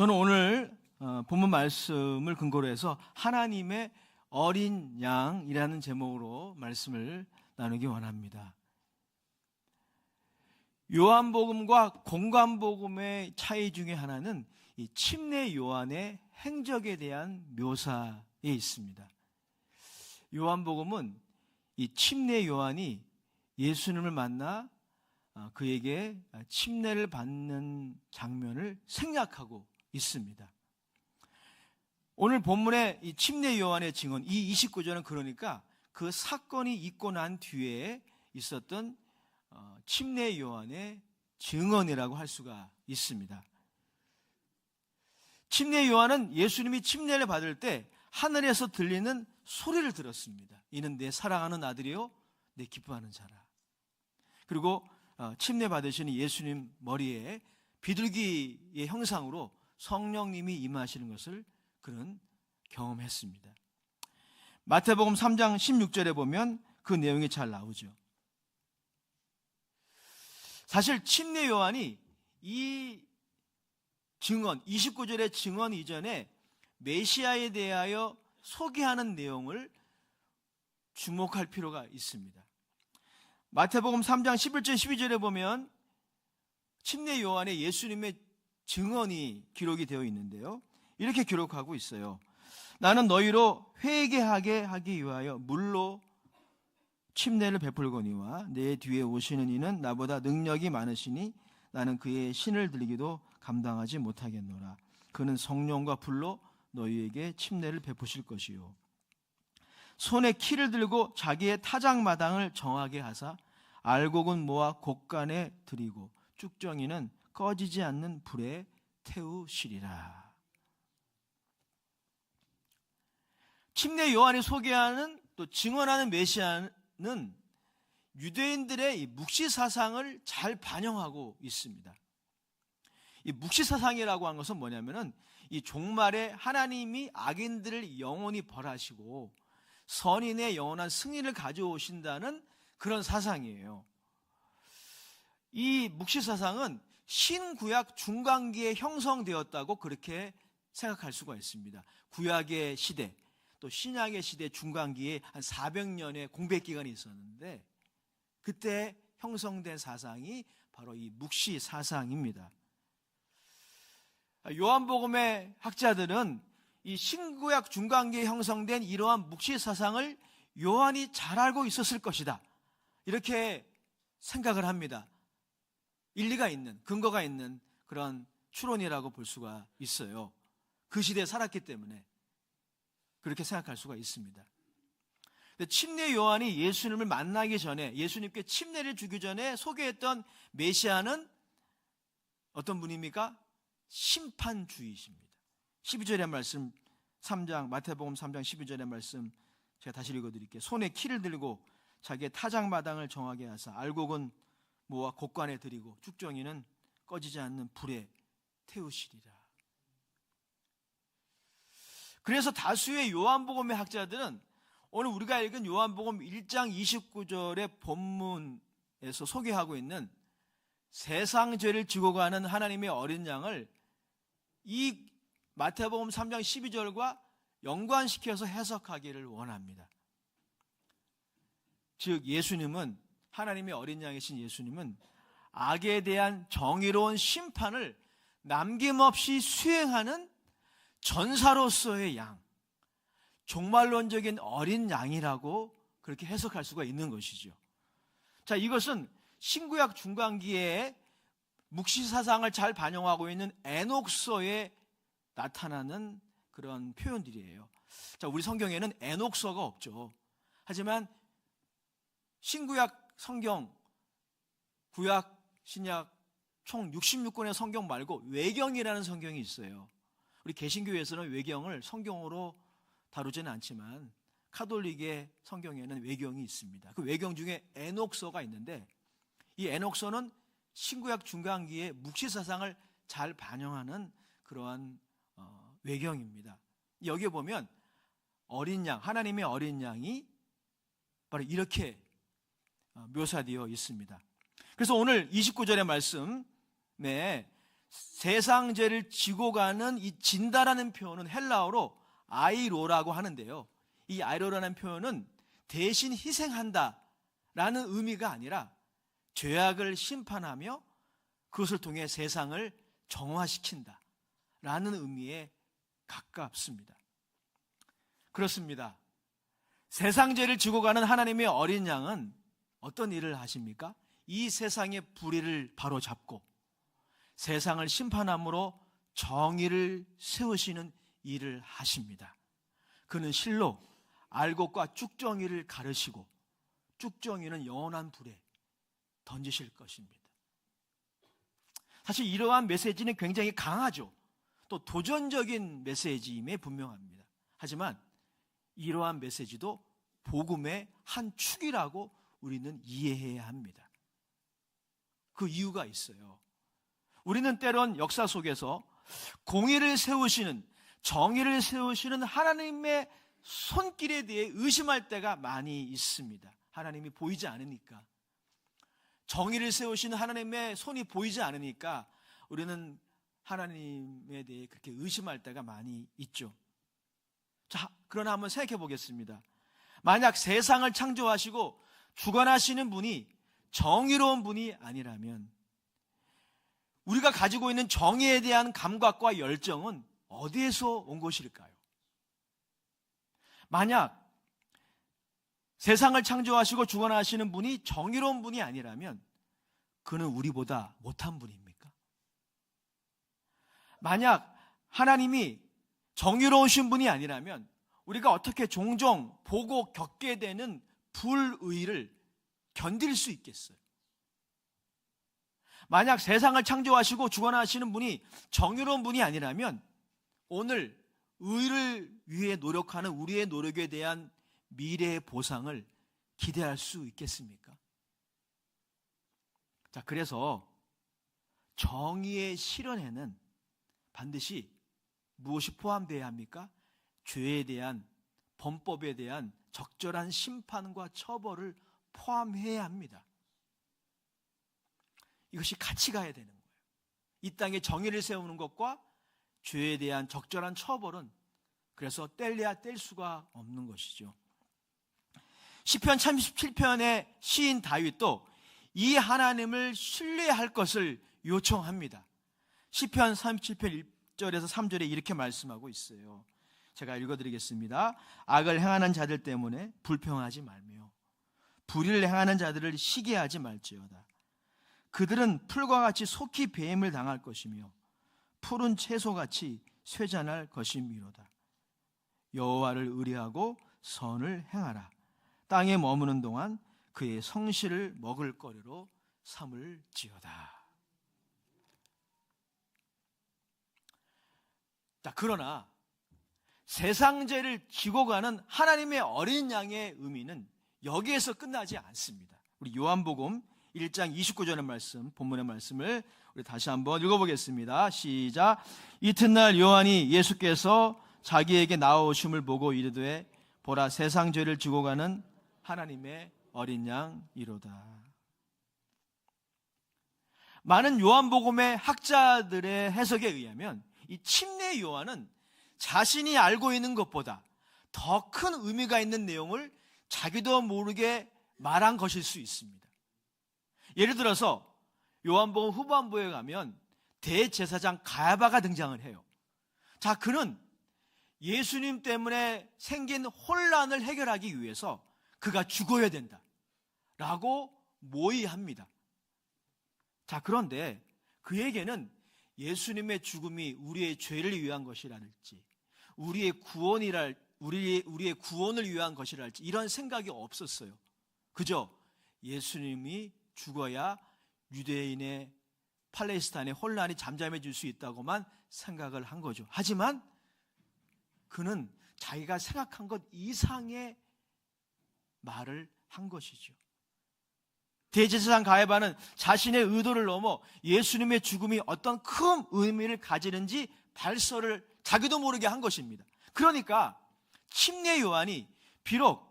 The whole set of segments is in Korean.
저는 오늘 본문 말씀을 근거로 해서 하나님의 어린 양이라는 제목으로 말씀을 나누기 원합니다. 요한복음과 공관복음의 차이 중에 하나는 이 침례 요한의 행적에 대한 묘사에 있습니다. 요한복음은 이 침례 요한이 예수님을 만나 그에게 침례를 받는 장면을 생략하고 있습니다. 오늘 본문의 이 침례 요한의 증언, 이 29절은 그러니까 그 사건이 있고 난 뒤에 있었던 침례 요한의 증언이라고 할 수가 있습니다. 침례 요한은 예수님이 침례를 받을 때 하늘에서 들리는 소리를 들었습니다. 이는 내 사랑하는 아들이요 내 기뻐하는 자라. 그리고 침례 받으시는 예수님 머리에 비둘기의 형상으로 성령님이 임하시는 것을 그는 경험했습니다. 마태복음 3장 16절에 보면 그 내용이 잘 나오죠. 사실 침례 요한이 이 증언, 29절의 증언 이전에 메시아에 대하여 소개하는 내용을 주목할 필요가 있습니다. 마태복음 3장 11절 12절에 보면 침례 요한의 예수님의 증언이 기록이 되어 있는데요. 이렇게 기록하고 있어요. 나는 너희로 회개하게 하기 위하여 물로 침례를 베풀거니와 내 뒤에 오시는 이는 나보다 능력이 많으시니 나는 그의 신을 들기도 감당하지 못하겠노라. 그는 성령과 불로 너희에게 침례를 베푸실 것이요 손에 키를 들고 자기의 타작마당을 정하게 하사 알곡은 모아 곡간에 들이고 쭉정이는 꺼지지 않는 불에 태우시리라. 침례 요한이 소개하는 또 증언하는 메시아는 유대인들의 이 묵시사상을 잘 반영하고 있습니다. 이 묵시사상이라고 하는 것은 뭐냐면은 이 종말에 하나님이 악인들을 영원히 벌하시고 선인의 영원한 승리를 가져오신다는 그런 사상이에요. 이 묵시사상은 신구약 중간기에 형성되었다고 그렇게 생각할 수가 있습니다. 구약의 시대 또 신약의 시대 중간기에 한 400년의 공백기간이 있었는데 그때 형성된 사상이 바로 이 묵시사상입니다. 요한복음의 학자들은 이 신구약 중간기에 형성된 이러한 묵시사상을 요한이 잘 알고 있었을 것이다 이렇게 생각을 합니다. 일리가 있는, 근거가 있는 그런 추론이라고 볼 수가 있어요. 그 시대에 살았기 때문에 그렇게 생각할 수가 있습니다. 침례 요한이 예수님을 만나기 전에, 예수님께 침례를 주기 전에 소개했던 메시아는 어떤 분입니까? 심판주이십니다. 12절의 말씀, 마태복음 3장 12절의 말씀 제가 다시 읽어드릴게요. 손에 키를 들고 자기의 타작마당을 정하게 하사 알곡은 모아 곡간에 들이고 쭉정이는 꺼지지 않는 불에 태우시리라. 그래서 다수의 요한복음의 학자들은 오늘 우리가 읽은 요한복음 1장 29절의 본문에서 소개하고 있는 세상 죄를 지고 가는 하나님의 어린 양을 이 마태복음 3장 12절과 연관시켜서 해석하기를 원합니다. 즉 예수님은, 하나님의 어린 양이신 예수님은 악에 대한 정의로운 심판을 남김없이 수행하는 전사로서의 양, 종말론적인 어린 양이라고 그렇게 해석할 수가 있는 것이죠. 자, 이것은 신구약 중간기에 묵시사상을 잘 반영하고 있는 에녹서에 나타나는 그런 표현들이에요. 자, 우리 성경에는 에녹서가 없죠. 하지만 신구약 성경, 구약, 신약 총 66권의 성경 말고 외경이라는 성경이 있어요. 우리 개신교에서는 외경을 성경으로 다루지는 않지만 카톨릭의 성경에는 외경이 있습니다. 그 외경 중에 에녹서가 있는데 이 에녹서는 신구약 중간기의 묵시사상을 잘 반영하는 그러한 외경입니다. 여기에 보면 어린 양, 하나님의 어린 양이 바로 이렇게 묘사되어 있습니다. 그래서 오늘 29절의 말씀에 세상 죄를 지고 가는 이 진다라는 표현은 헬라어로 아이로라고 하는데요, 이 아이로라는 표현은 대신 희생한다 라는 의미가 아니라 죄악을 심판하며 그것을 통해 세상을 정화시킨다 라는 의미에 가깝습니다. 그렇습니다. 세상 죄를 지고 가는 하나님의 어린 양은 어떤 일을 하십니까? 이 세상의 불의를 바로잡고 세상을 심판함으로 정의를 세우시는 일을 하십니다. 그는 실로 알곡과 쭉정이를 가르시고 쭉정이는 영원한 불에 던지실 것입니다. 사실 이러한 메시지는 굉장히 강하죠. 또 도전적인 메시지임에 분명합니다. 하지만 이러한 메시지도 복음의 한 축이라고 우리는 이해해야 합니다. 그 이유가 있어요. 우리는 때론 역사 속에서 공의를 세우시는, 정의를 세우시는 하나님의 손길에 대해 의심할 때가 많이 있습니다. 하나님이 보이지 않으니까, 정의를 세우시는 하나님의 손이 보이지 않으니까 우리는 하나님에 대해 그렇게 의심할 때가 많이 있죠. 자, 그러나 한번 생각해 보겠습니다. 만약 세상을 창조하시고 주관하시는 분이 정의로운 분이 아니라면 우리가 가지고 있는 정의에 대한 감각과 열정은 어디에서 온 것일까요? 만약 세상을 창조하시고 주관하시는 분이 정의로운 분이 아니라면 그는 우리보다 못한 분입니까? 만약 하나님이 정의로우신 분이 아니라면 우리가 어떻게 종종 보고 겪게 되는 불의를 견딜 수 있겠어요? 만약 세상을 창조하시고 주관하시는 분이 정의로운 분이 아니라면 오늘 의를 위해 노력하는 우리의 노력에 대한 미래의 보상을 기대할 수 있겠습니까? 자, 그래서 정의의 실현에는 반드시 무엇이 포함되어야 합니까? 죄에 대한, 범법에 대한 적절한 심판과 처벌을 포함해야 합니다. 이것이 같이 가야 되는 거예요. 이 땅에 정의를 세우는 것과 죄에 대한 적절한 처벌은 그래서 뗄래야 뗄 수가 없는 것이죠. 시편 37편의 시인 다윗도 이 하나님을 신뢰할 것을 요청합니다. 시편 37편 1절에서 3절에 이렇게 말씀하고 있어요. 제가 읽어드리겠습니다. 악을 행하는 자들 때문에 불평하지 말며 불의를 행하는 자들을 시기하지 말지어다. 그들은 풀과 같이 속히 배임을 당할 것이며 푸른 채소같이 쇠잔할 것이미로다. 여호와를 의뢰하고 선을 행하라. 땅에 머무는 동안 그의 성실을 먹을 거리로 삼을지어다. 자, 그러나 세상 죄를 지고 가는 하나님의 어린 양의 의미는 여기에서 끝나지 않습니다. 우리 요한복음 1장 29절의 말씀, 본문의 말씀을 우리 다시 한번 읽어보겠습니다. 시작. 이튿날 요한이 예수께서 자기에게 나오심을 보고 이르되 보라, 세상 죄를 지고 가는 하나님의 어린 양이로다. 많은 요한복음의 학자들의 해석에 의하면 이 침례 요한은 자신이 알고 있는 것보다 더 큰 의미가 있는 내용을 자기도 모르게 말한 것일 수 있습니다. 예를 들어서 요한복음 후반부에 가면 대제사장 가야바가 등장을 해요. 자, 그는 예수님 때문에 생긴 혼란을 해결하기 위해서 그가 죽어야 된다 라고 모의합니다. 자, 그런데 그에게는 예수님의 죽음이 우리의 죄를 위한 것이랄지 우리의 구원을 위한 것이랄지 이런 생각이 없었어요. 그저 예수님이 죽어야 유대인의 팔레스타인의 혼란이 잠잠해질 수 있다고만 생각을 한 거죠. 하지만 그는 자기가 생각한 것 이상의 말을 한 것이죠. 대제사장 가야바는 자신의 의도를 넘어 예수님의 죽음이 어떤 큰 의미를 가지는지 발설을 자기도 모르게 한 것입니다. 그러니까 침례 요한이 비록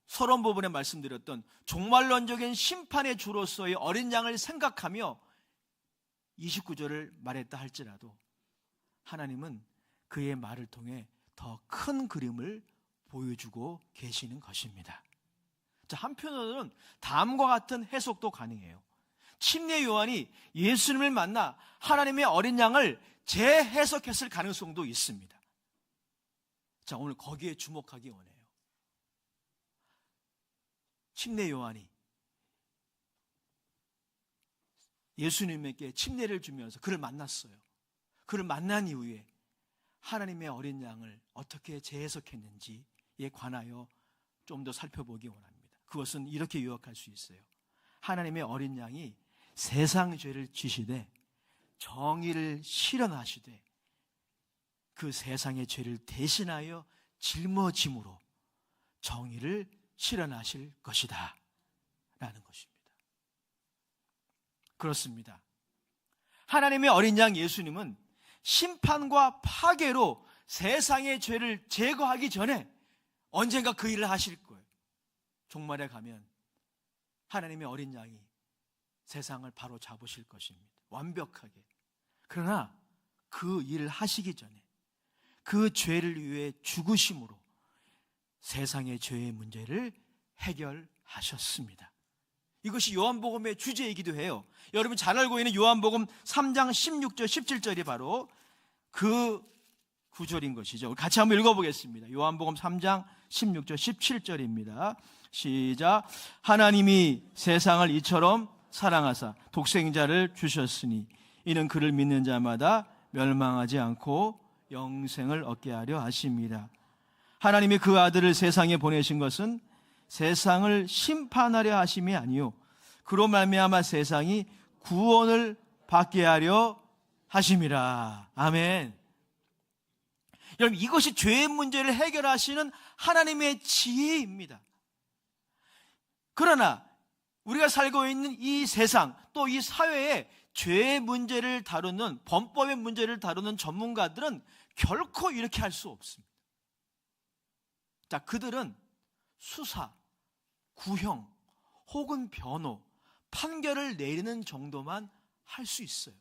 서론 부분에 말씀드렸던 종말론적인 심판의 주로서의 어린 양을 생각하며 29절을 말했다 할지라도 하나님은 그의 말을 통해 더 큰 그림을 보여주고 계시는 것입니다. 자, 한편으로는 다음과 같은 해석도 가능해요. 침례 요한이 예수님을 만나 하나님의 어린 양을 재해석했을 가능성도 있습니다. 자, 오늘 거기에 주목하기 원해요. 침례 요한이 예수님에게 침례를 주면서 그를 만났어요. 그를 만난 이후에 하나님의 어린 양을 어떻게 재해석했는지에 관하여 좀 더 살펴보기 원합니다. 그것은 이렇게 요약할 수 있어요. 하나님의 어린 양이 세상 죄를 지시되 정의를 실현하시되 그 세상의 죄를 대신하여 짊어짐으로 정의를 실현하실 것이다 라는 것입니다. 그렇습니다. 하나님의 어린 양 예수님은 심판과 파괴로 세상의 죄를 제거하기 전에 언젠가 그 일을 하실 거예요. 종말에 가면 하나님의 어린 양이 세상을 바로 잡으실 것입니다. 완벽하게. 그러나 그 일을 하시기 전에 그 죄를 위해 죽으심으로 세상의 죄의 문제를 해결하셨습니다. 이것이 요한복음의 주제이기도 해요. 여러분 잘 알고 있는 요한복음 3장 16절 17절이 바로 그 구절인 것이죠. 같이 한번 읽어보겠습니다. 요한복음 3장 16절 17절입니다. 시작. 하나님이 세상을 이처럼 사랑하사 독생자를 주셨으니 이는 그를 믿는 자마다 멸망하지 않고 영생을 얻게 하려 하십니다. 하나님이 그 아들을 세상에 보내신 것은 세상을 심판하려 하심이 아니요 그로 말미암아 세상이 구원을 받게 하려 하심이라. 아멘. 여러분 이것이 죄의 문제를 해결하시는 하나님의 지혜입니다. 그러나 우리가 살고 있는 이 세상 또 이 사회에 죄의 문제를 다루는 범법의 문제를 다루는 전문가들은 결코 이렇게 할 수 없습니다. 자, 그들은 수사, 구형 혹은 변호, 판결을 내리는 정도만 할 수 있어요.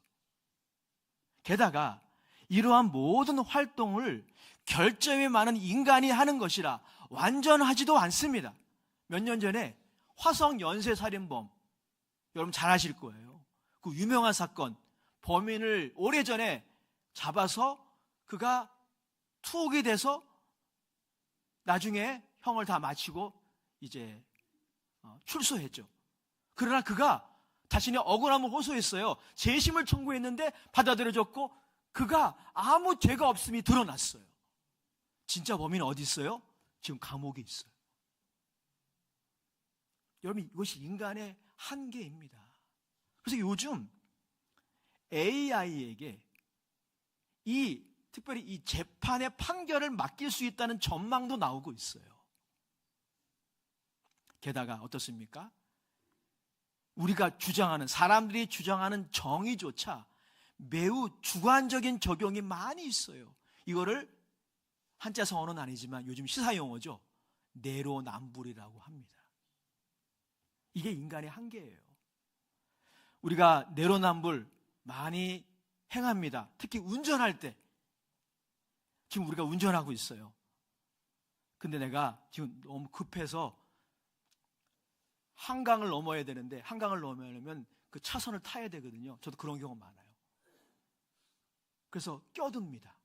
게다가 이러한 모든 활동을 결점이 많은 인간이 하는 것이라 완전하지도 않습니다. 몇 년 전에 화성 연쇄살인범 여러분 잘 아실 거예요. 그 유명한 사건, 범인을 오래전에 잡아서 그가 투옥이 돼서 나중에 형을 다 마치고 이제 출소했죠. 그러나 그가 자신의 억울함을 호소했어요. 재심을 청구했는데 받아들여졌고 그가 아무 죄가 없음이 드러났어요. 진짜 범인은 어디 있어요? 지금 감옥에 있어요. 여러분 이것이 인간의 한계입니다. 그래서 요즘 AI에게 특별히 이 재판의 판결을 맡길 수 있다는 전망도 나오고 있어요. 게다가 어떻습니까? 우리가 주장하는 사람들이 주장하는 정의조차 매우 주관적인 적용이 많이 있어요. 이거를 한자 성어는 아니지만 요즘 시사용어죠. 내로남불이라고 합니다. 이게 인간의 한계예요. 우리가 내로남불 많이 행합니다. 특히 운전할 때. 지금 우리가 운전하고 있어요. 근데 내가 지금 너무 급해서 한강을 넘어야 되는데 한강을 넘으려면 그 차선을 타야 되거든요. 저도 그런 경우 많아요. 그래서 껴듭니다.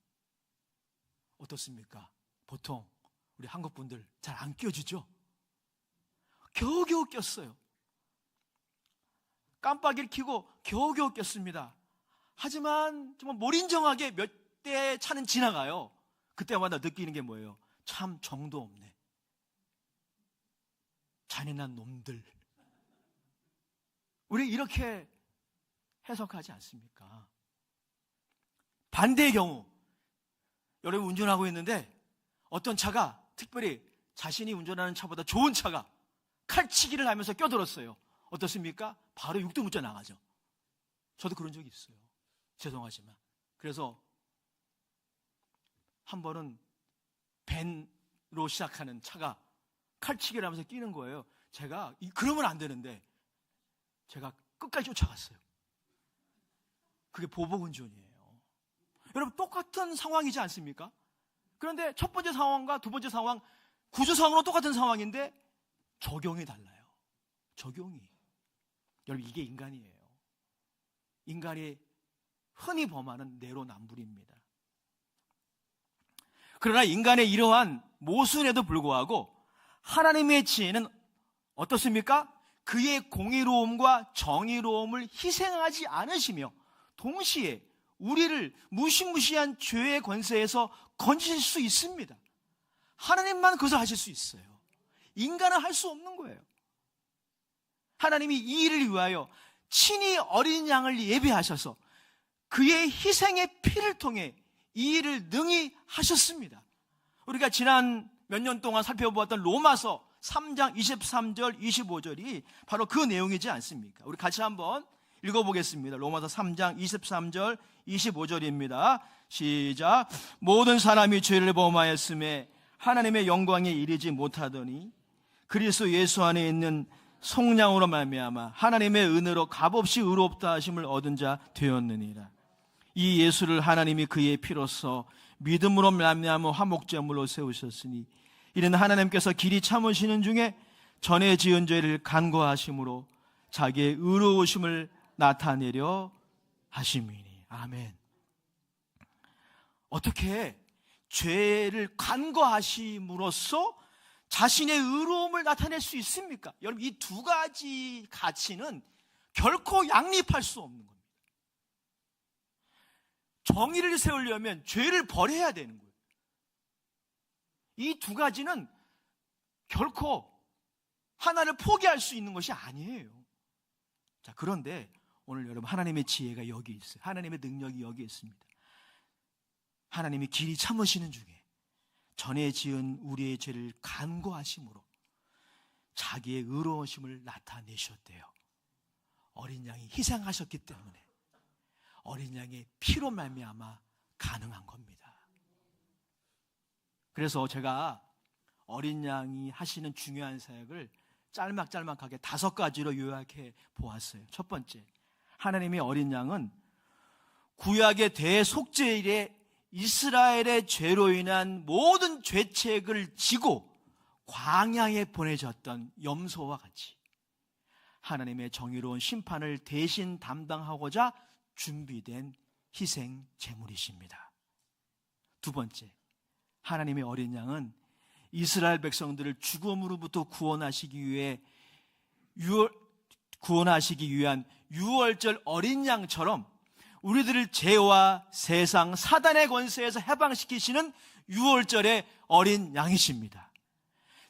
어떻습니까? 보통 우리 한국 분들 잘 안 껴주죠? 겨우겨우 꼈어요. 깜빡이를 켜고 겨우겨우 꼈습니다. 하지만 정말 몰인정하게 몇 대 차는 지나가요. 그때마다 느끼는 게 뭐예요? 참 정도 없네. 잔인한 놈들. 우리 이렇게 해석하지 않습니까? 반대의 경우 여러분 운전하고 있는데 어떤 차가 특별히 자신이 운전하는 차보다 좋은 차가 칼치기를 하면서 껴들었어요. 어떻습니까? 바로 육두무자 나가죠. 저도 그런 적이 있어요. 죄송하지만. 그래서 한 번은 벤로 시작하는 차가 칼치기를 하면서 끼는 거예요. 그러면 안 되는데 제가 끝까지 쫓아갔어요. 그게 보복운전이에요. 여러분, 똑같은 상황이지 않습니까? 그런데 첫 번째 상황과 두 번째 상황, 구조상으로 똑같은 상황인데 적용이 달라요. 적용이. 여러분, 이게 인간이에요. 인간이 흔히 범하는 내로남불입니다. 그러나 인간의 이러한 모순에도 불구하고 하나님의 지혜는 어떻습니까? 그의 공의로움과 정의로움을 희생하지 않으시며 동시에 우리를 무시무시한 죄의 권세에서 건지실 수 있습니다. 하나님만 그것을 하실 수 있어요. 인간은 할 수 없는 거예요. 하나님이 이 일을 위하여 친히 어린 양을 예비하셔서 그의 희생의 피를 통해 이 일을 능히 하셨습니다. 우리가 지난 몇 년 동안 살펴보았던 로마서 3장 23절 25절이 바로 그 내용이지 않습니까? 우리 같이 한번 읽어보겠습니다. 로마서 3장 23절 25절입니다. 시작. 모든 사람이 죄를 범하였음에 하나님의 영광에 이르지 못하더니 그리스도 예수 안에 있는 속량으로 말미암아 하나님의 은혜로 값없이 의롭다 하심을 얻은 자 되었느니라. 이 예수를 하나님이 그의 피로써 믿음으로 말미암아 화목제물로 세우셨으니 이는 하나님께서 길이 참으시는 중에 전에 지은 죄를 간과하심으로 자기의 의로우심을 나타내려 하심이니. 아멘. 어떻게 죄를 간과하심으로써 자신의 의로움을 나타낼 수 있습니까? 여러분, 이 두 가지 가치는 결코 양립할 수 없는 겁니다. 정의를 세우려면 죄를 버려야 되는 거예요. 이 두 가지는 결코 하나를 포기할 수 있는 것이 아니에요. 자, 그런데 오늘 여러분, 하나님의 지혜가 여기 있어요. 하나님의 능력이 여기 있습니다. 하나님이 길이 참으시는 중에 전에 지은 우리의 죄를 간과하심으로 자기의 의로우심을 나타내셨대요. 어린 양이 희생하셨기 때문에 어린 양의 피로 말미암아 가능한 겁니다. 그래서 제가 어린 양이 하시는 중요한 사역을 짤막짤막하게 5가지로 요약해 보았어요. 첫 번째, 하나님의 어린 양은 구약의 대속죄일에 이스라엘의 죄로 인한 모든 죄책을 지고 광야에 보내졌던 염소와 같이 하나님의 정의로운 심판을 대신 담당하고자 준비된 희생 제물이십니다. 두 번째, 하나님의 어린 양은 이스라엘 백성들을 죽음으로부터 구원하시기 위한 유월절 어린 양처럼 우리들을 죄와 세상 사단의 권세에서 해방시키시는 유월절의 어린 양이십니다.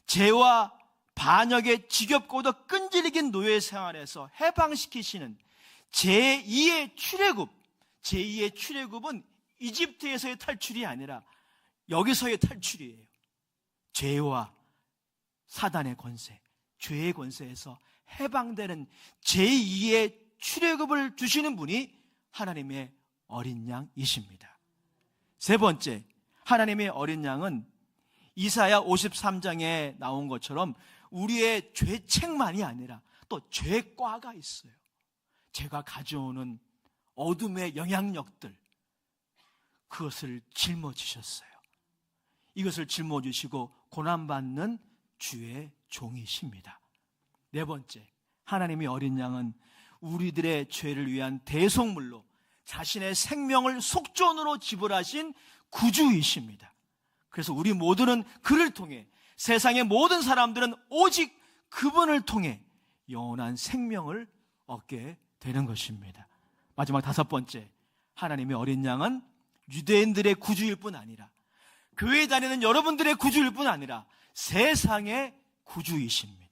죄와 반역의 지겹고도 끈질긴 노예 생활에서 해방시키시는 제2의 출애굽. 제2의 출애굽은 이집트에서의 탈출이 아니라 여기서의 탈출이에요. 죄와 사단의 권세, 죄의 권세에서 해방되는 제2의 출애굽을 주시는 분이 하나님의 어린 양이십니다. 세 번째, 하나님의 어린 양은 이사야 53장에 나온 것처럼 우리의 죄책만이 아니라 또 죄과가 있어요. 죄가 가져오는 어둠의 영향력들, 그것을 짊어지셨어요. 이것을 짊어지시고 고난받는 주의 종이십니다. 네 번째, 하나님의 어린 양은 우리들의 죄를 위한 대속물로 자신의 생명을 속전으로 지불하신 구주이십니다. 그래서 우리 모두는 그를 통해, 세상의 모든 사람들은 오직 그분을 통해 영원한 생명을 얻게 되는 것입니다. 마지막 5번째, 하나님의 어린 양은 유대인들의 구주일 뿐 아니라 교회 다니는 여러분들의 구주일 뿐 아니라 세상의 구주이십니다.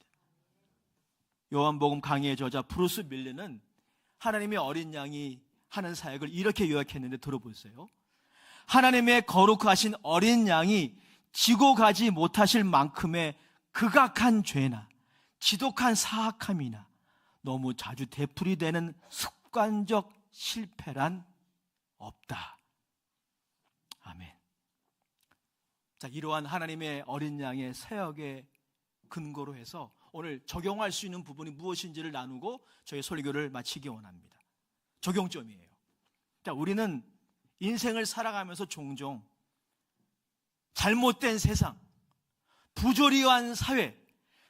요한복음 강해의 저자 브루스 밀리는 하나님의 어린 양이 하는 사역을 이렇게 요약했는데 들어보세요. 하나님의 거룩하신 어린 양이 지고 가지 못하실 만큼의 극악한 죄나 지독한 사악함이나 너무 자주 되풀이되는 습관적 실패란 없다. 아멘. 자, 이러한 하나님의 어린 양의 사역의 근거로 해서 오늘 적용할 수 있는 부분이 무엇인지를 나누고 저희 설교를 마치기 원합니다. 적용점이에요. 자, 우리는 인생을 살아가면서 종종 잘못된 세상, 부조리한 사회,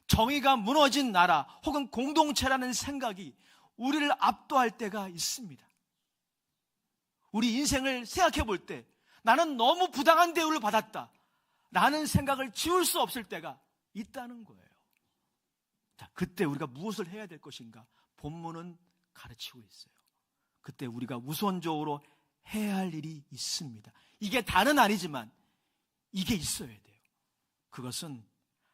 정의가 무너진 나라 혹은 공동체라는 생각이 우리를 압도할 때가 있습니다. 우리 인생을 생각해 볼 때 나는 너무 부당한 대우를 받았다 라는 생각을 지울 수 없을 때가 있다는 거예요. 자, 그때 우리가 무엇을 해야 될 것인가? 본문은 가르치고 있어요. 그때 우리가 우선적으로 해야 할 일이 있습니다. 이게 다는 아니지만 이게 있어야 돼요. 그것은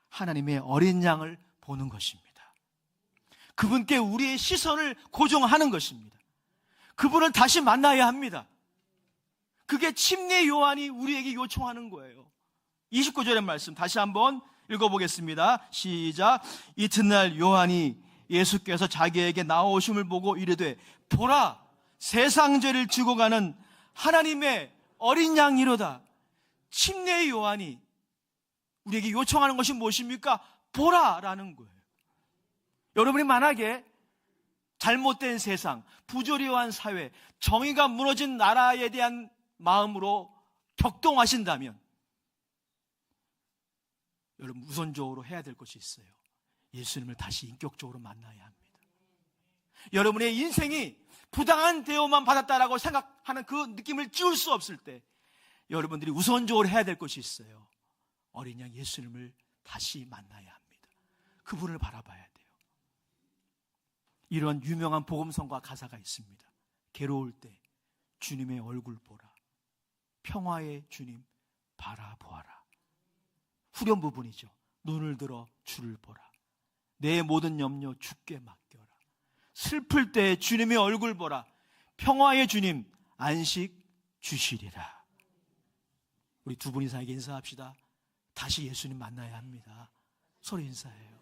하나님의 어린 양을 보는 것입니다. 그분께 우리의 시선을 고정하는 것입니다. 그분을 다시 만나야 합니다. 그게 침례 요한이 우리에게 요청하는 거예요. 29절의 말씀 다시 한번 읽어보겠습니다. 시작. 이튿날 요한이 예수께서 자기에게 나오심을 보고 이르되 보라, 세상 죄를 지고 가는 하나님의 어린 양이로다. 침례 요한이 우리에게 요청하는 것이 무엇입니까? 보라라는 거예요. 여러분이 만약에 잘못된 세상, 부조리한 사회, 정의가 무너진 나라에 대한 마음으로 격동하신다면 여러분 우선적으로 해야 될 것이 있어요. 예수님을 다시 인격적으로 만나야 합니다. 여러분의 인생이 부당한 대우만 받았다라고 생각하는 그 느낌을 지울 수 없을 때 여러분들이 우선적으로 해야 될 것이 있어요. 어린 양 예수님을 다시 만나야 합니다. 그분을 바라봐야 돼요. 이런 유명한 복음성가 가사가 있습니다. 괴로울 때 주님의 얼굴 보라, 평화의 주님 바라보아라. 후렴 부분이죠. 눈을 들어 주를 보라, 내 모든 염려 주께 맡겨라. 슬플 때 주님의 얼굴 보라, 평화의 주님 안식 주시리라. 우리 두 분 이상에게 인사합시다. 다시 예수님 만나야 합니다. 서로 인사해요.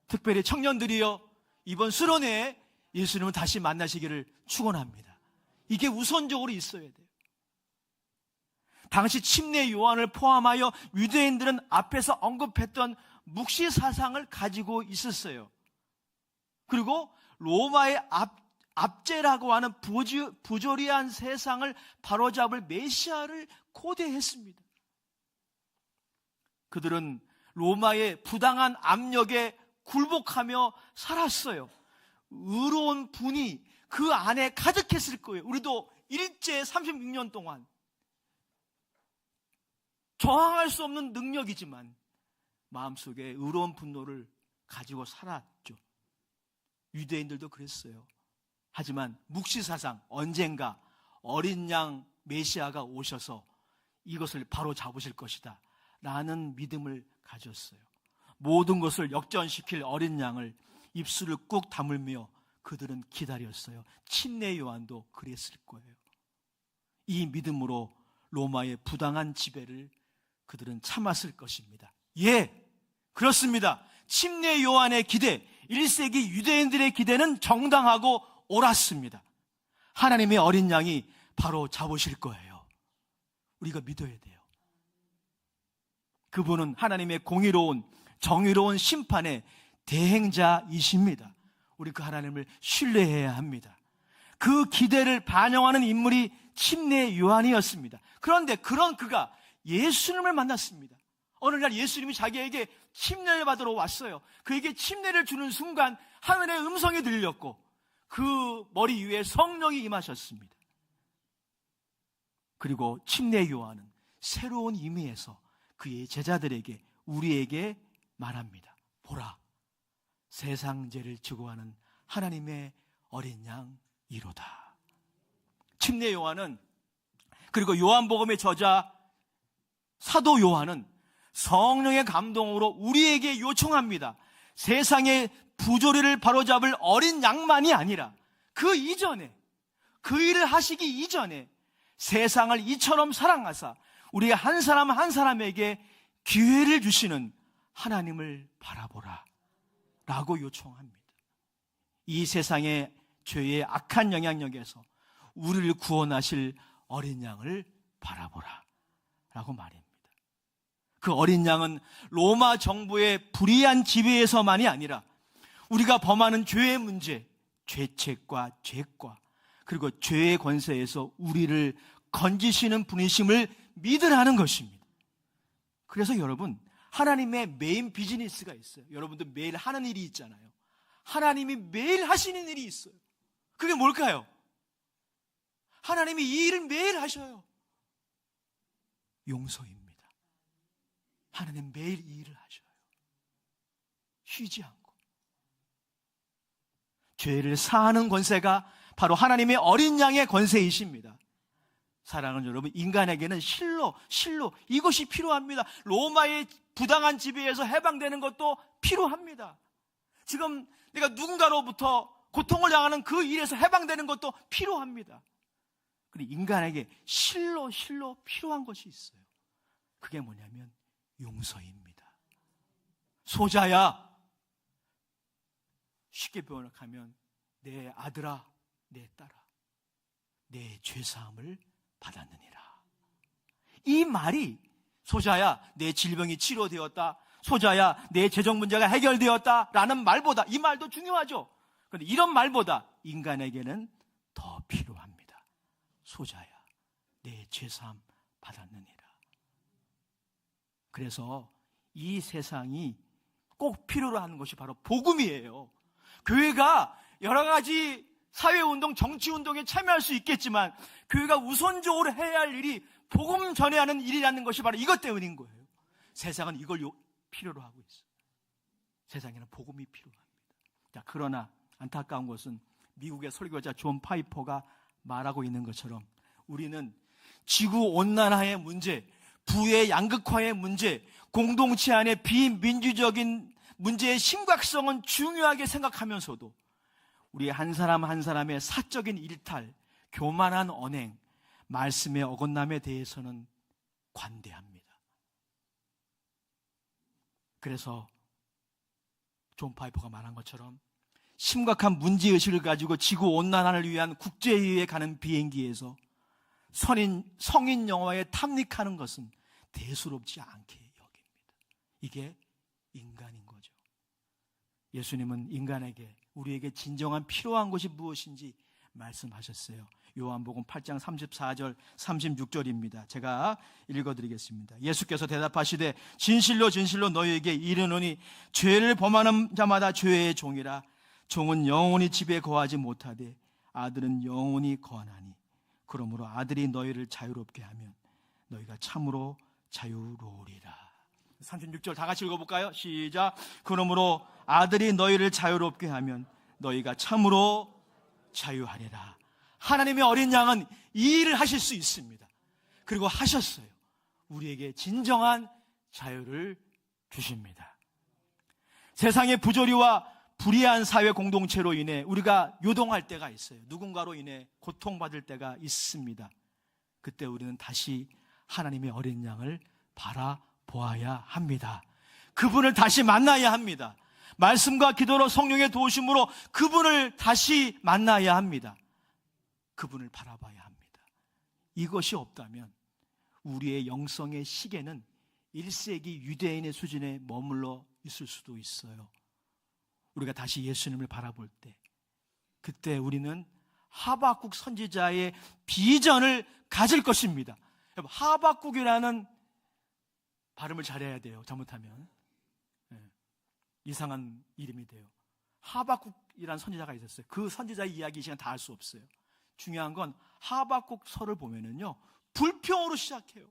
특별히 청년들이여, 이번 수련회에 예수님을 다시 만나시기를 축원합니다. 이게 우선적으로 있어야 돼요. 당시 침례 요한을 포함하여 유대인들은 앞에서 언급했던 묵시 사상을 가지고 있었어요. 그리고 로마의 압제라고 하는 부조리한 세상을 바로잡을 메시아를 고대했습니다. 그들은 로마의 부당한 압력에 굴복하며 살았어요. 의로운 분이 그 안에 가득했을 거예요. 우리도 일제 36년 동안 저항할 수 없는 능력이지만 마음속에 의로운 분노를 가지고 살았죠. 유대인들도 그랬어요. 하지만 묵시사상, 언젠가 어린 양 메시아가 오셔서 이것을 바로 잡으실 것이다 라는 믿음을 가졌어요. 모든 것을 역전시킬 어린 양을 입술을 꾹 다물며 그들은 기다렸어요. 침례 요한도 그랬을 거예요. 이 믿음으로 로마의 부당한 지배를 그들은 참았을 것입니다. 예, 그렇습니다. 침례 요한의 기대, 1세기 유대인들의 기대는 정당하고 옳았습니다. 하나님의 어린 양이 바로 잡으실 거예요. 우리가 믿어야 돼요. 그분은 하나님의 공의로운 정의로운 심판의 대행자이십니다. 우리 그 하나님을 신뢰해야 합니다. 그 기대를 반영하는 인물이 침례 요한이었습니다. 그런데 그런 그가 예수님을 만났습니다. 어느 날 예수님이 자기에게 침례를 받으러 왔어요. 그에게 침례를 주는 순간 하늘의 음성이 들렸고 그 머리 위에 성령이 임하셨습니다. 그리고 침례 요한은 새로운 의미에서 그의 제자들에게, 우리에게 말합니다. 보라, 세상 죄를 지고 가는 하나님의 어린 양 이로다. 침례 요한은, 그리고 요한복음의 저자 사도 요한은 성령의 감동으로 우리에게 요청합니다. 세상의 부조리를 바로잡을 어린 양만이 아니라 그 이전에, 그 일을 하시기 이전에 세상을 이처럼 사랑하사 우리가 한 사람 한 사람에게 기회를 주시는 하나님을 바라보라 라고 요청합니다. 이 세상의 죄의 악한 영향력에서 우리를 구원하실 어린 양을 바라보라 라고 말입니다. 그 어린 양은 로마 정부의 불의한 지배에서만이 아니라 우리가 범하는 죄의 문제, 죄책과 죄과 그리고 죄의 권세에서 우리를 건지시는 분이심을 믿으라는 것입니다. 그래서 여러분, 하나님의 메인 비즈니스가 있어요. 여러분도 매일 하는 일이 있잖아요. 하나님이 매일 하시는 일이 있어요. 그게 뭘까요? 하나님이 이 일을 매일 하셔요. 용서입니다. 하나님 매일 이 일을 하셔요. 쉬지 않고. 죄를 사하는 권세가 바로 하나님의 어린 양의 권세이십니다. 사랑하는 여러분, 인간에게는 실로 이것이 필요합니다. 로마의 부당한 지배에서 해방되는 것도 필요합니다. 지금 내가 누군가로부터 고통을 당하는 그 일에서 해방되는 것도 필요합니다. 그런데 인간에게 실로 필요한 것이 있어요. 그게 뭐냐면 용서입니다. 소자야, 쉽게 표현하면 내 아들아, 내 딸아, 내 죄사함을 받았느니라. 이 말이 소자야, 내 질병이 치료되었다, 소자야, 내 재정 문제가 해결되었다 라는 말보다, 이 말도 중요하죠. 그런데 이런 말보다 인간에게는 더 필요합니다. 소자야, 내 죄사함 받았느니라. 그래서 이 세상이 꼭 필요로 하는 것이 바로 복음이에요. 교회가 여러 가지 사회운동, 정치운동에 참여할 수 있겠지만 교회가 우선적으로 해야 할 일이 복음 전해야 하는 일이라는 것이 바로 이것 때문인 거예요. 세상은 이걸 필요로 하고 있어요. 세상에는 복음이 필요합니다. 자, 그러나 안타까운 것은 미국의 설교자 존 파이퍼가 말하고 있는 것처럼 우리는 지구온난화의 문제, 부의 양극화의 문제, 공동체 안의 비민주적인 문제의 심각성은 중요하게 생각하면서도 우리 한 사람 한 사람의 사적인 일탈, 교만한 언행, 말씀의 어긋남에 대해서는 관대합니다. 그래서 존 파이퍼가 말한 것처럼 심각한 문제의식을 가지고 지구온난화를 위한 국제회의에 가는 비행기에서 성인 영화에 탐닉하는 것은 대수롭지 않게 여깁니다. 이게 인간인 거죠. 예수님은 인간에게, 우리에게 진정한 필요한 것이 무엇인지 말씀하셨어요. 요한복음 8장 34절 36절입니다. 제가 읽어드리겠습니다. 예수께서 대답하시되 진실로 진실로 너희에게 이르노니 죄를 범하는 자마다 죄의 종이라. 종은 영원히 집에 거하지 못하되 아들은 영원히 거하나니 그러므로 아들이 너희를 자유롭게 하면 너희가 참으로 자유로우리라. 36절 다 같이 읽어볼까요? 시작. 그러므로 아들이 너희를 자유롭게 하면 너희가 참으로 자유하리라. 하나님의 어린 양은 이 일을 하실 수 있습니다. 그리고 하셨어요. 우리에게 진정한 자유를 주십니다. 세상의 부조리와 불의한 사회 공동체로 인해 우리가 요동할 때가 있어요. 누군가로 인해 고통받을 때가 있습니다. 그때 우리는 다시 하나님의 어린 양을 바라보아야 합니다. 그분을 다시 만나야 합니다. 말씀과 기도로 성령의 도우심으로 그분을 다시 만나야 합니다. 그분을 바라봐야 합니다. 이것이 없다면 우리의 영성의 시계는 1세기 유대인의 수준에 머물러 있을 수도 있어요. 우리가 다시 예수님을 바라볼 때, 그때 우리는 하박국 선지자의 비전을 가질 것입니다. 하박국이라는 발음을 잘해야 돼요. 잘못하면 이상한 이름이 돼요. 하박국이라는 선지자가 있었어요. 그 선지자의 이야기 이 시간 다 할 수 없어요. 중요한 건 하박국서를 보면은요, 불평으로 시작해요.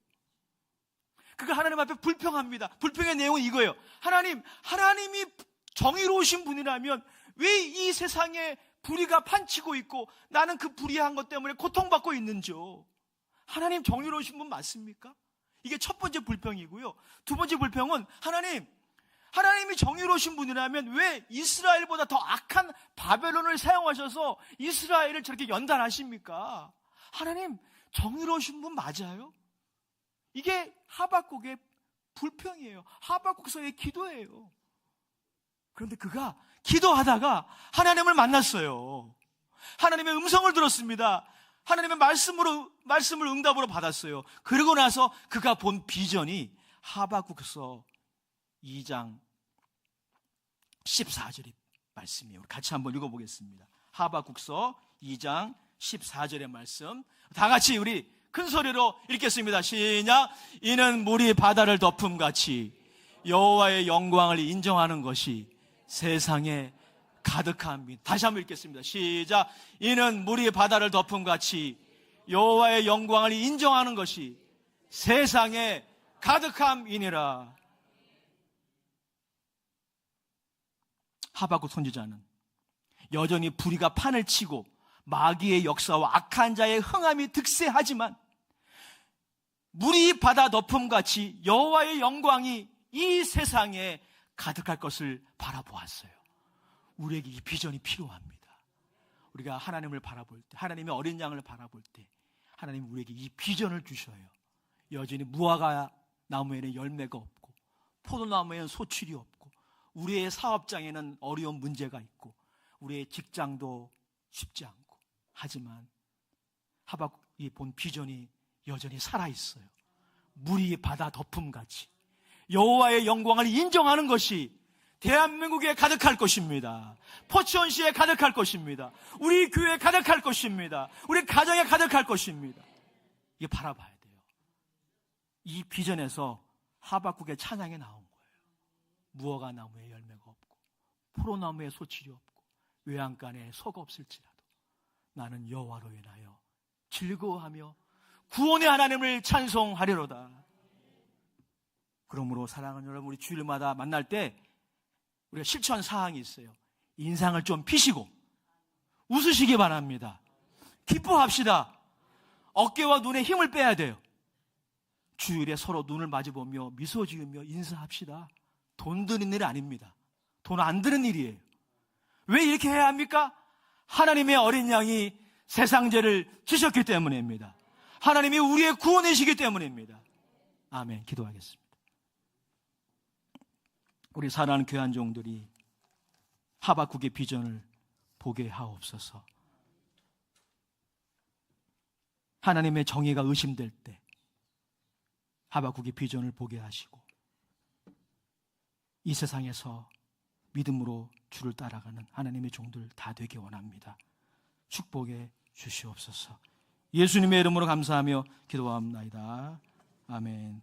그가 하나님 앞에 불평합니다. 불평의 내용은 이거예요. 하나님이 정의로우신 분이라면 왜 이 세상에 불의가 판치고 있고 나는 그 불의한 것 때문에 고통받고 있는지요? 하나님 정의로우신 분 맞습니까? 이게 첫 번째 불평이고요. 두 번째 불평은 하나님이 정의로우신 분이라면 왜 이스라엘보다 더 악한 바벨론을 사용하셔서 이스라엘을 저렇게 연단하십니까? 하나님 정의로우신 분 맞아요? 이게 하박국의 불평이에요. 하박국서의 기도예요. 그런데 그가 기도하다가 하나님을 만났어요. 하나님의 음성을 들었습니다. 하나님의 말씀을 응답으로 받았어요. 그러고 나서 그가 본 비전이 하박국서 2장 14절의 말씀이에요. 같이 한번 읽어보겠습니다. 하박국서 2장 14절의 말씀, 다 같이 우리 큰 소리로 읽겠습니다. 시작. 이는 물이 바다를 덮음같이 여호와의 영광을 인정하는 것이 세상에 가득함이다. 다시 한번 읽겠습니다. 시작. 이는 물이 바다를 덮음같이 여호와의 영광을 인정하는 것이 세상에 가득함이니라. 하박국 선지자는 여전히 불의가 판을 치고 마귀의 역사와 악한 자의 흥함이 득세하지만 물이 바다 덮음같이 여호와의 영광이 이 세상에 가득할 것을 바라보았어요. 우리에게 이 비전이 필요합니다. 우리가 하나님을 바라볼 때, 하나님의 어린 양을 바라볼 때 하나님이 우리에게 이 비전을 주셔요. 여전히 무화과 나무에는 열매가 없고 포도나무에는 소출이 없고 우리의 사업장에는 어려운 문제가 있고 우리의 직장도 쉽지 않고, 하지만 하박국이 본 비전이 여전히 살아있어요. 물이 바다 덮음같이 여호와의 영광을 인정하는 것이 대한민국에 가득할 것입니다. 포천시에 가득할 것입니다. 우리 교회에 가득할 것입니다. 우리 가정에 가득할 것입니다. 이게 바라봐야 돼요. 이 비전에서 하박국의 찬양이 나온 거예요. 무화과 나무에 열매가 없고 포도나무에 소출이 없고 외양간에 소가 없을지라도 나는 여호와로 인하여 즐거워하며 구원의 하나님을 찬송하리로다. 그러므로 사랑하는 여러분, 우리 주일마다 만날 때 우리가 실천 사항이 있어요. 인상을 좀 피시고 웃으시기 바랍니다. 기뻐합시다. 어깨와 눈에 힘을 빼야 돼요. 주일에 서로 눈을 마주보며 미소 지으며 인사합시다. 돈 드는 일이 아닙니다. 돈 안 드는 일이에요. 왜 이렇게 해야 합니까? 하나님의 어린 양이 세상 죄를 지셨기 때문입니다. 하나님이 우리의 구원이시기 때문입니다. 아멘. 기도하겠습니다. 우리 사랑하는 교회 종들이 하박국의 비전을 보게 하옵소서. 하나님의 정의가 의심될 때 하박국의 비전을 보게 하시고 이 세상에서 믿음으로 주를 따라가는 하나님의 종들 다 되기 원합니다. 축복해 주시옵소서. 예수님의 이름으로 감사하며 기도합니다. 아멘.